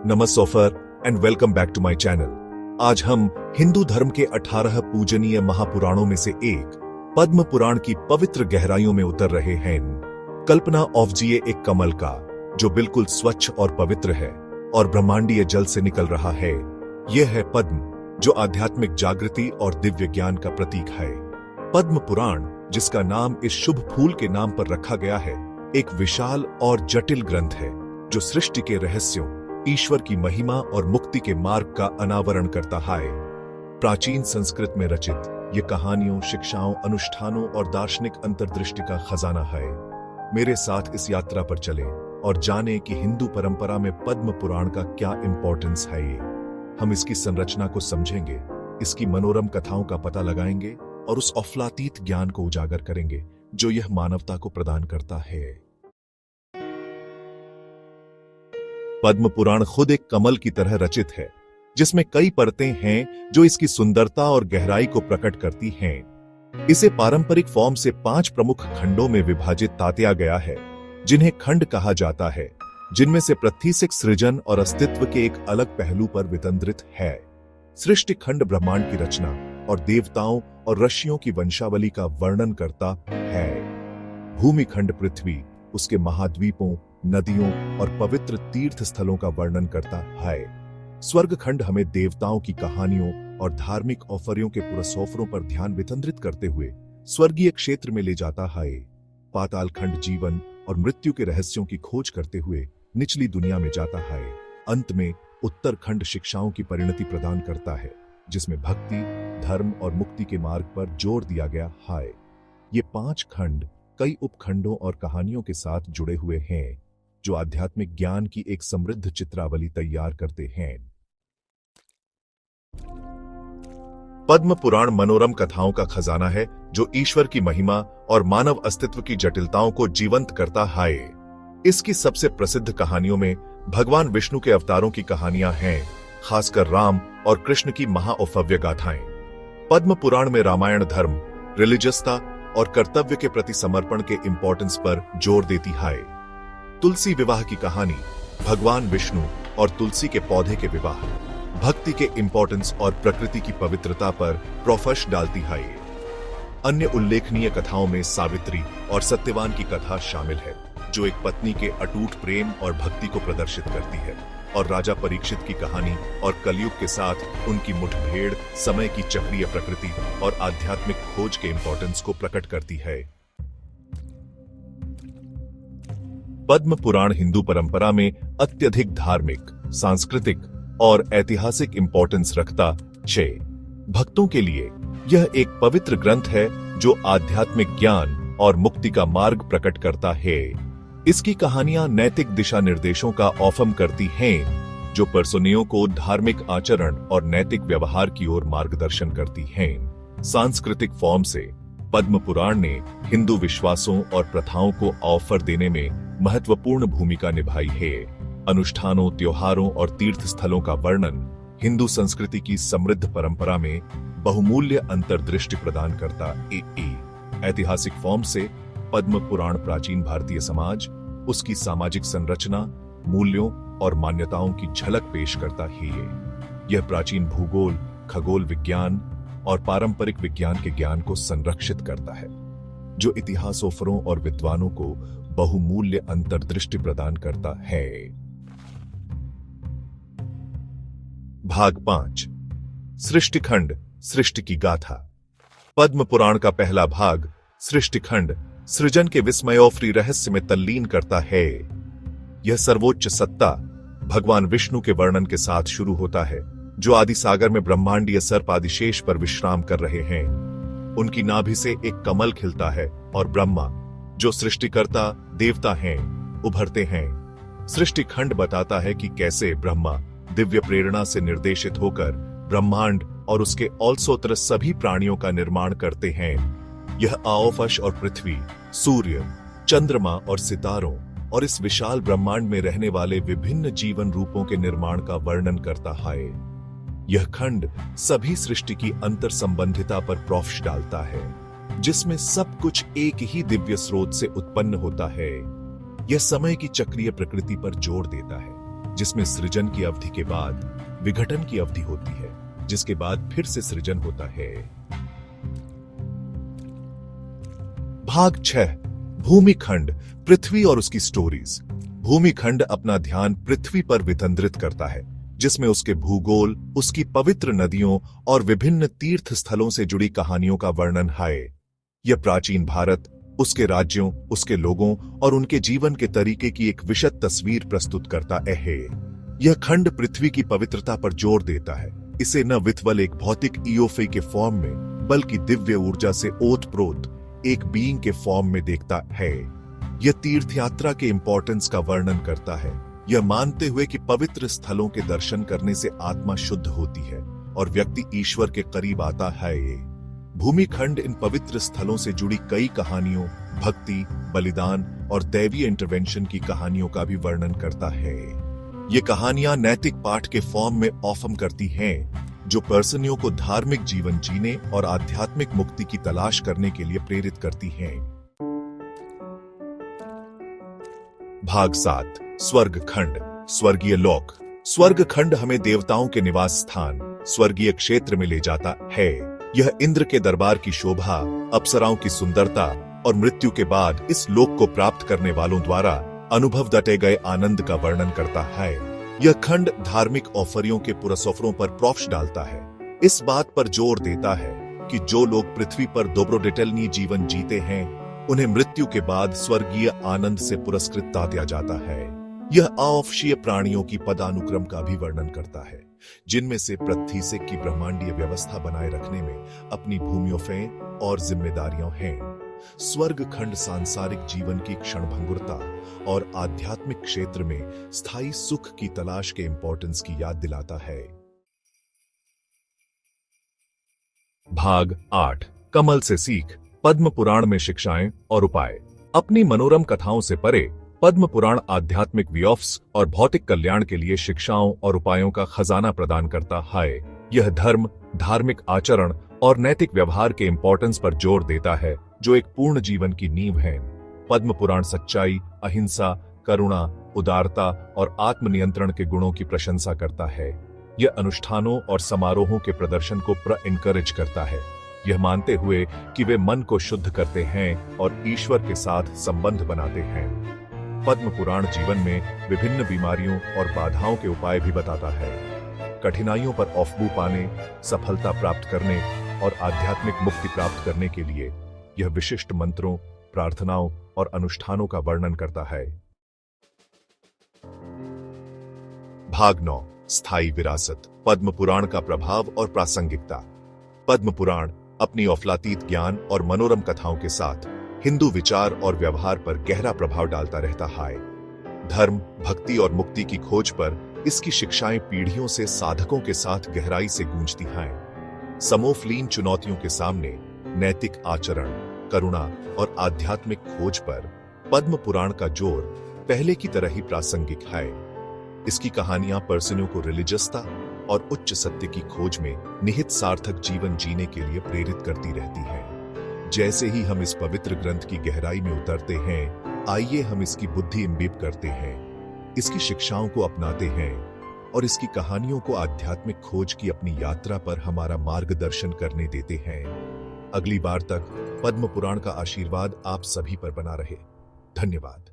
नमस्कार and welcome back to my channel. आज हम हिंदू धर्म के 18 पूजनीय महापुराणों में से एक पद्म पुराण की पवित्र गहराइयों में उतर रहे हैं। कल्पना ऑफजिए एक कमल का जो बिल्कुल स्वच्छ और पवित्र है और ब्रह्मांडीय जल से निकल रहा है। यह है पद्म, जो आध्यात्मिक जागृति और दिव्य ज्ञान का प्रतीक है। पद्म पुराण, जिसका नाम इस शुभ फूल के नाम पर रखा गया है, एक विशाल और जटिल ग्रंथ है जो सृष्टि के रहस्यों, ईश्वर की महिमा और मुक्ति के मार्ग का अनावरण करता है। प्राचीन संस्कृत में रचित ये कहानियों, शिक्षाओं, अनुष्ठानों और दार्शनिक अंतर्दृष्टि का खजाना है। मेरे साथ इस यात्रा पर चलें और जानें कि हिंदू परंपरा में पद्म पुराण का क्या इंपॉर्टेंस है। हम इसकी संरचना को समझेंगे, इसकी मनोरम कथाओं का पता लगाएंगे और उस अफलातीत ज्ञान को उजागर करेंगे जो यह मानवता को प्रदान करता है। पद्म पुराण खुद एक कमल की तरह रचित है, जिसमें कई परतें हैं जो इसकी सुंदरता और गहराई को प्रकट करती हैं। इसे पारंपरिक फॉर्म से 5 प्रमुख खंडों में विभाजित तात्या गया है, जिन्हें खंड कहा जाता है, जिनमें से प्रत्येक सृजन और अस्तित्व के एक अलग पहलू पर वितंद्रित है। सृष्टि खंड ब्रह्मांड की रचना और देवताओं और ऋषियों की वंशावली का वर्णन करता है। भूमि खंड पृथ्वी, उसके महाद्वीपों, नदियों और पवित्र तीर्थ स्थलों का वर्णन करता है। स्वर्ग खंड हमें देवताओं की कहानियों और धार्मिक औफर्यों के पुरस्कारों पर ध्यान विकेंद्रित करते हुए स्वर्गीय क्षेत्र में ले जाता है। पाताल खंड जीवन और मृत्यु के रहस्यों की खोज करते हुए निचली दुनिया में जाता है। अंत में उत्तर खंड शिक्षाओं की परिणति प्रदान करता है, जिसमें भक्ति, धर्म और मुक्ति के मार्ग पर जोर दिया गया है। ये 5 खंड कई उपखंडों और कहानियों के साथ जुड़े हुए हैं, जो आध्यात्मिक ज्ञान की एक समृद्ध चित्रावली तैयार करते हैं। पद्म पुराण मनोरम कथाओं का खजाना है, जो ईश्वर की महिमा और मानव अस्तित्व की जटिलताओं को जीवंत करता है। इसकी सबसे प्रसिद्ध कहानियों में भगवान विष्णु के अवतारों की कहानियां हैं, खासकर राम और कृष्ण की महाऔफव्य गाथाएं। पद्म पुराण में रामायण धर्म, रिलीजियसता और कर्तव्य के प्रति समर्पण के इंपॉर्टेंस पर जोर देती है। तुलसी विवाह की कहानी भगवान विष्णु और तुलसी के पौधे के विवाह, भक्ति के इंपॉर्टेंस और प्रकृति की पवित्रता पर प्रकाश डालती है। अन्य उल्लेखनीय कथाओं में सावित्री और सत्यवान की कथा शामिल है, जो एक पत्नी के अटूट प्रेम और भक्ति को प्रदर्शित करती है, और राजा परीक्षित की कहानी और कलयुग के साथ उनकी मुठभेड़ समय की चक्रीय प्रकृति और आध्यात्मिक खोज के इंपॉर्टेंस को प्रकट करती है। पद्म पुराण हिंदू परंपरा में अत्यधिक धार्मिक, सांस्कृतिक और ऐतिहासिक इंपॉर्टेंस रखता है। भक्तों के लिए यह एक पवित्र ग्रंथ है जो आध्यात्मिक ज्ञान और मुक्ति का मार्ग प्रकट करता है। इसकी कहानियां नैतिक दिशा निर्देशों का औफम करती हैं, जो पर्सोनियों को धार्मिक आचरण और नैतिक व्यवहार की ओर मार्गदर्शन करती हैं। सांस्कृतिक फॉर्म से पद्म पुराण ने हिंदू विश्वासों और प्रथाओं को ऑफर देने में महत्वपूर्ण भूमिका निभाई है। अनुष्ठानों, त्योहारों और तीर्थ स्थलों का वर्णन हिंदू संस्कृति की समृद्ध परंपरा में बहुमूल्य अंतर्दृष्टि प्रदान करता है। ऐतिहासिक फॉर्म से पद्म पुराण प्राचीन भारतीय समाज, उसकी सामाजिक संरचना, मूल्यों और मान्यताओं की झलक पेश करता है। यह प्राचीन भूगोल, खगोल विज्ञान और पारंपरिक विज्ञान के ज्ञान को संरक्षित करता है, जो इतिहासोफरों और विद्वानों को बहुमूल्य अंतर्दृष्टि प्रदान करता है। भाग 5, सृष्टि खंड, सृष्टि की गाथा। पद्म पुराण का पहला भाग सृष्टि खंड सृजन के विस्मयोफरी रहस्य में तल्लीन करता है। यह सर्वोच्च सत्ता भगवान विष्णु के वर्णन के साथ शुरू होता है, जो आदि सागर में ब्रह्मांडीय सर्प आदिशेष पर विश्राम कर रहे हैं। उनकी नाभि से एक कमल खिलता है और ब्रह्मा, जो सृष्टिकर्ता देवता हैं, उभरते हैं। सृष्टि खंड बताता है कि कैसे ब्रह्मा दिव्य प्रेरणा से निर्देशित होकर ब्रह्मांड और उसके औलसोत्र सभी प्राणियों का निर्माण करते हैं। यह आओफश और पृथ्वी, सूर्य, चंद्रमा और सितारों और इस विशाल ब्रह्मांड में रहने वाले विभिन्न जीवन रूपों के निर्माण का वर्णन करता है। यह खंड सभी सृष्टि की अंतर संबंधिता पर प्रकाश डालता है, जिसमें सब कुछ एक ही दिव्य स्रोत से उत्पन्न होता है। यह समय की चक्रीय प्रकृति पर जोर देता है, जिसमें सृजन की अवधि के बाद विघटन की अवधि होती है, जिसके बाद फिर से सृजन होता है। भाग 6 भूमिखंड, पृथ्वी और उसकी स्टोरीज। भूमिखंड अपना ध्यान पृथ्वी पर विकेंद्रित करता है, जिसमें उसके भूगोल, उसकी पवित्र नदियों और विभिन्न तीर्थ स्थलों से जुड़ी कहानियों का वर्णन है। यह प्राचीन भारत, उसके राज्यों, उसके लोगों और उनके जीवन के तरीके की एक विशद तस्वीर प्रस्तुत करता है। यह खंड पृथ्वी की पवित्रता पर जोर देता है, इसे न विथवल एक भौतिक ईओफे के फॉर्म में, बल्कि दिव्य ऊर्जा से ओतप्रोत एक बीइंग के फॉर्म में देखता है। यह तीर्थ यात्रा के इंपॉर्टेंस का वर्णन करता है, यह मानते हुए कि पवित्र स्थलों के दर्शन करने से आत्मा शुद्ध होती है और व्यक्ति ईश्वर के करीब आता है। भूमिखंड इन पवित्र स्थलों से जुड़ी कई कहानियों, भक्ति, बलिदान और दैवीय इंटरवेंशन की कहानियों का भी वर्णन करता है। ये कहानियां नैतिक पाठ के फॉर्म में ऑफम करती हैं, जो पर्सनियों को धार्मिक जीवन जीने और आध्यात्मिक मुक्ति की तलाश करने के लिए प्रेरित करती हैं। भाग 7 स्वर्ग खंड, स्वर्गीय लोक। स्वर्ग खंड हमें देवताओं के निवास स्थान, स्वर्गीय क्षेत्र में ले जाता है। यह इंद्र के दरबार की शोभा, अप्सराओं की सुंदरता और मृत्यु के बाद इस लोक को प्राप्त करने वालों द्वारा अनुभव दटे गए आनंद का वर्णन करता है। यह खंड धार्मिक ऑफरियों के पुरस्कारों पर प्रकाश डालता है, इस बात पर जोर देता है कि जो लोग पृथ्वी पर दोब्रोडेटेलनी जीवन जीते हैं, उन्हें मृत्यु के बाद स्वर्गीय आनंद से पुरस्कृत दिया जाता है। यह अवश्य प्राणियों की पदानुक्रम का भी वर्णन करता है, जिनमें से पृथ्वी से की ब्रह्मांडीय व्यवस्था बनाए रखने में अपनी भूमियों और जिम्मेदारियां हैं। स्वर्ग खंड सांसारिक जीवन की क्षणभंगुरता और आध्यात्मिक क्षेत्र में स्थायी सुख की तलाश के इंपॉर्टेंस की याद दिलाता है। भाग 8 कमल से सीख, पद्म पुराण में शिक्षाएं और उपाय। अपनी मनोरम कथाओं से परे पद्म पुराण आध्यात्मिक व्यूफ्स और भौतिक कल्याण के लिए शिक्षाओं और उपायों का खजाना प्रदान करता है। यह धर्म, धार्मिक आचरण और नैतिक व्यवहार के इंपॉर्टेंस पर जोर देता है, जो एक पूर्ण जीवन की नींव है। पद्म पुराण सच्चाई, अहिंसा, करुणा, उदारता और आत्मनियंत्रण के गुणों की प्रशंसा करता है। यह अनुष्ठानों और समारोहों के प्रदर्शन को एनकरेज करता है, यह मानते हुए कि वे मन को शुद्ध करते हैं और ईश्वर के साथ संबंध बनाते हैं। पद्म पुराण जीवन में विभिन्न बीमारियों और बाधाओं के उपाय भी बताता है। कठिनाइयों पर औफबू पाने, सफलता प्राप्त करने और आध्यात्मिक मुक्ति प्राप्त करने के लिए यह विशिष्ट मंत्रों, प्रार्थनाओं और अनुष्ठानों का वर्णन करता है। भाग 9 स्थायी विरासत, पद्म पुराण का प्रभाव और प्रासंगिकता। पद्म पुराण अपनी औफलातीत ज्ञान और मनोरम कथाओं के साथ हिंदू विचार और व्यवहार पर गहरा प्रभाव डालता रहता है। धर्म, भक्ति और मुक्ति की खोज पर इसकी शिक्षाएं पीढ़ियों से साधकों के साथ गहराई से गूंजती हैं। समोफलीन चुनौतियों के सामने नैतिक आचरण, करुणा और आध्यात्मिक खोज पर पद्म पुराण का जोर पहले की तरह ही प्रासंगिक है। इसकी कहानियां पर्सनों को रिलीजियसता और उच्च सत्य की खोज में निहित सार्थक जीवन जीने के लिए प्रेरित करती रहती हैं। जैसे ही हम इस पवित्र ग्रंथ की गहराई में उतरते हैं, आइए हम इसकी बुद्धि इम्बिब करते हैं, इसकी शिक्षाओं को अपनाते हैं और इसकी कहानियों को आध्यात्मिक खोज की अपनी यात्रा पर हमारा मार्गदर्शन करने देते हैं। अगली बार तक पद्म पुराण का आशीर्वाद आप सभी पर बना रहे। धन्यवाद।